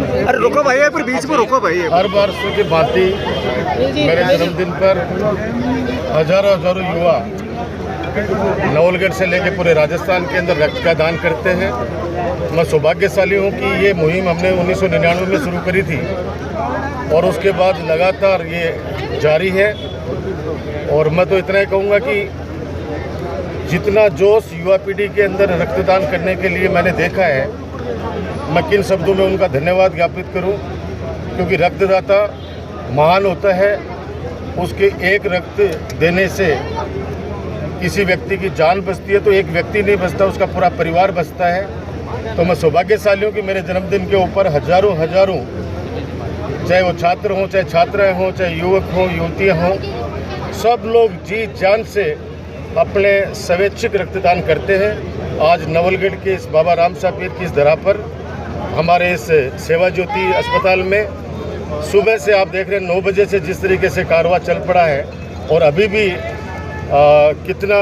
अरे रुको भाई, फिर बीच में रुको भाई। हर वर्ष की भांति मेरे जन्मदिन पर हजारों युवा नवलगढ़ से लेकर पूरे राजस्थान के अंदर रक्त का दान करते हैं। मैं सौभाग्यशाली हूं कि ये मुहिम हमने 1999 में शुरू करी थी और उसके बाद लगातार ये जारी है। और मैं तो इतना ही कहूँगा कि जितना जोश युवा पीढ़ी के अंदर रक्तदान करने के लिए मैंने देखा है, मैं किन शब्दों में उनका धन्यवाद ज्ञापित करूं, क्योंकि रक्तदाता महान होता है। उसके एक रक्त देने से किसी व्यक्ति की जान बचती है, तो एक व्यक्ति नहीं बचता, उसका पूरा परिवार बचता है। तो मैं सौभाग्यशाली हूँ कि मेरे जन्मदिन के ऊपर हजारों चाहे वो छात्र हों, चाहे छात्राएँ हों, चाहे युवक हों, युवतियाँ हों, सब लोग जी जान से अपने स्वैच्छिक रक्तदान करते हैं। आज नवलगढ़ के इस बाबा राम साहब पीर की इस धरा पर हमारे इस सेवा ज्योति अस्पताल में सुबह से आप देख रहे हैं 9 बजे से जिस तरीके से कारवां चल पड़ा है, और अभी भी कितना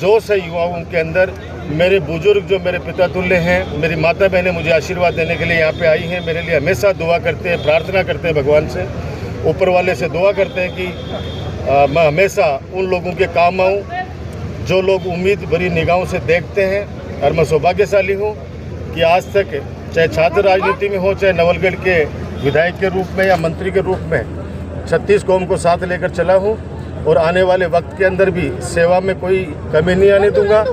जोश है युवाओं के अंदर। मेरे बुजुर्ग जो मेरे पिता तुल्य हैं, मेरी माता बहनें मुझे आशीर्वाद देने के लिए यहाँ पे आई हैं, मेरे लिए हमेशा दुआ करते हैं, प्रार्थना करते हैं भगवान से, ऊपर वाले से दुआ करते हैं कि मैं हमेशा उन लोगों के काम आऊँ जो लोग उम्मीद भरी निगाहों से देखते हैं। और मैं सौभाग्यशाली हूँ कि आज तक चाहे छात्र राजनीति में हो, चाहे नवलगढ़ के विधायक के रूप में या मंत्री के रूप में 36 कौम को साथ लेकर चला हूँ, और आने वाले वक्त के अंदर भी सेवा में कोई कमी नहीं आने दूंगा।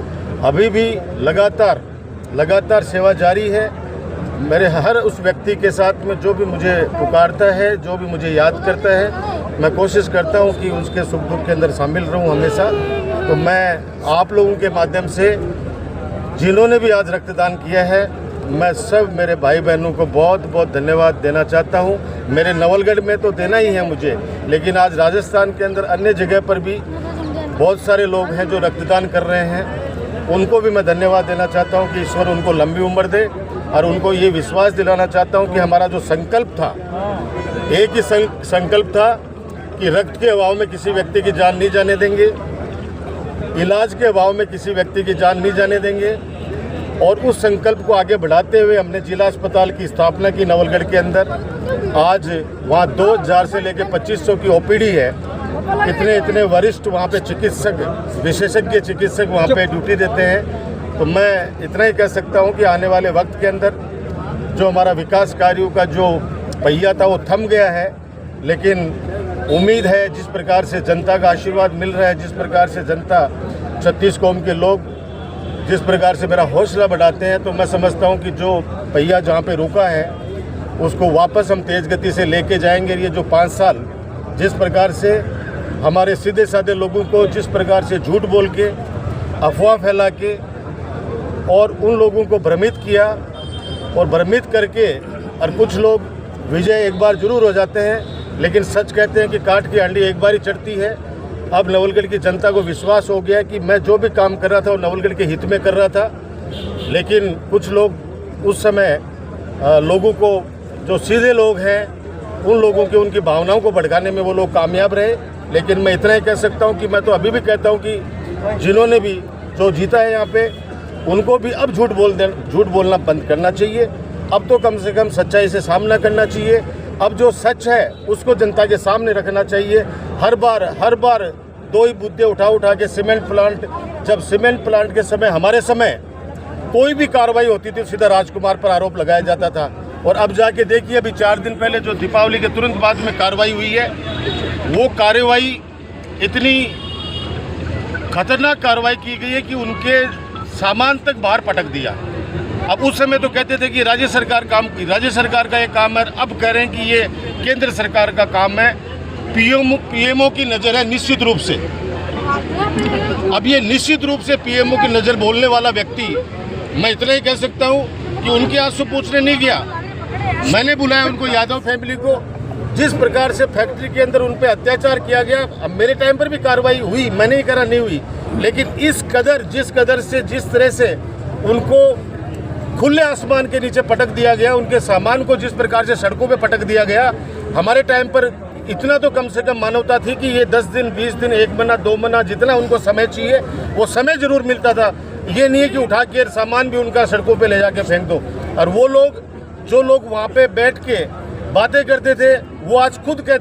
अभी भी लगातार सेवा जारी है। मेरे हर उस व्यक्ति के साथ में जो भी मुझे पुकारता है, जो भी मुझे याद करता है, मैं कोशिश करता हूं कि उसके सुख दुख के अंदर शामिल रहूं हमेशा। तो मैं आप लोगों के माध्यम से जिन्होंने भी आज रक्तदान किया है, मैं सब मेरे भाई बहनों को बहुत बहुत धन्यवाद देना चाहता हूं। मेरे नवलगढ़ में तो देना ही है मुझे, लेकिन आज राजस्थान के अंदर अन्य जगह पर भी बहुत सारे लोग हैं जो रक्तदान कर रहे हैं, उनको भी मैं धन्यवाद देना चाहता हूं कि ईश्वर उनको लंबी उम्र दे। और उनको ये विश्वास दिलाना चाहता हूं कि हमारा जो संकल्प था, एक ही संकल्प था कि रक्त के अभाव में किसी व्यक्ति की जान नहीं जाने देंगे, इलाज के अभाव में किसी व्यक्ति की जान नहीं जाने देंगे। और उस संकल्प को आगे बढ़ाते हुए हमने जिला अस्पताल की स्थापना की नवलगढ़ के अंदर। आज वहाँ 2000 से लेकर 2500 की ओपीडी है। इतने वरिष्ठ वहाँ पे चिकित्सक, विशेषज्ञ चिकित्सक वहाँ पे ड्यूटी देते हैं। तो मैं इतना ही कह सकता हूँ कि आने वाले वक्त के अंदर जो हमारा विकास कार्यों का जो पहिया था वो थम गया है, लेकिन उम्मीद है जिस प्रकार से जनता का आशीर्वाद मिल रहा है, जिस प्रकार से जनता 36 कौम के लोग जिस प्रकार से मेरा हौसला बढ़ाते हैं, तो मैं समझता हूं कि जो पहिया जहां पे रुका है उसको वापस हम तेज़ गति से लेके जाएंगे। ये जो 5 साल जिस प्रकार से हमारे सीधे साधे लोगों को जिस प्रकार से झूठ बोल के, अफवाह फैला के और उन लोगों को भ्रमित किया, और भ्रमित करके, और कुछ लोग विजय एक बार जरूर हो जाते हैं, लेकिन सच कहते हैं कि काठ की हांडी एक बार ही चढ़ती है। अब नवलगढ़ की जनता को विश्वास हो गया कि मैं जो भी काम कर रहा था वो नवलगढ़ के हित में कर रहा था। लेकिन कुछ लोग उस समय लोगों को, जो सीधे लोग हैं, उन लोगों की उनकी भावनाओं को भड़काने में वो लोग कामयाब रहे। लेकिन मैं इतना ही कह सकता हूं कि मैं तो अभी भी कहता हूं कि जिन्होंने भी जो जीता है यहाँ पे, उनको भी अब झूठ बोलना बंद करना चाहिए। अब तो कम से कम सच्चाई से सामना करना चाहिए। अब जो सच है उसको जनता के सामने रखना चाहिए। हर बार दो ही मुद्दे उठा के सीमेंट प्लांट, जब सीमेंट प्लांट के समय, हमारे समय कोई भी कार्रवाई होती थी सीधा राजकुमार पर आरोप लगाया जाता था। और अब जाके देखिए, अभी 4 दिन पहले जो दीपावली के तुरंत बाद में कार्रवाई हुई है, वो कार्रवाई इतनी खतरनाक कार्रवाई की गई है कि उनके सामान तक बाहर पटक दिया। अब उस समय तो कहते थे कि राज्य सरकार का ये काम है, अब कह रहे हैं कि ये केंद्र सरकार का काम है। पीएमओ की नज़र है निश्चित रूप से। अब ये निश्चित रूप से पीएमओ की नज़र बोलने वाला व्यक्ति, मैं इतना ही कह सकता हूँ कि उनके आंसू पूछने नहीं गया। मैंने बुलाया उनको, यादव फैमिली को। जिस प्रकार से फैक्ट्री के अंदर उन पर अत्याचार किया गया, अब मेरे टाइम पर भी कार्रवाई हुई, मैंने ही करा, नहीं हुई, लेकिन जिस तरह से उनको खुले आसमान के नीचे पटक दिया गया, उनके सामान को जिस प्रकार से सड़कों पे पटक दिया गया, हमारे टाइम पर इतना तो कम से कम मानवता थी कि ये 10 दिन, 20 दिन, 1 महीना, 2 महीना, जितना उनको समय चाहिए वो समय जरूर मिलता था। ये नहीं है कि उठा के सामान भी उनका सड़कों पे ले जाके फेंक दो। और वो लोग जो लोग वहाँ पे बैठ के बातें करते थे वो आज खुद कहते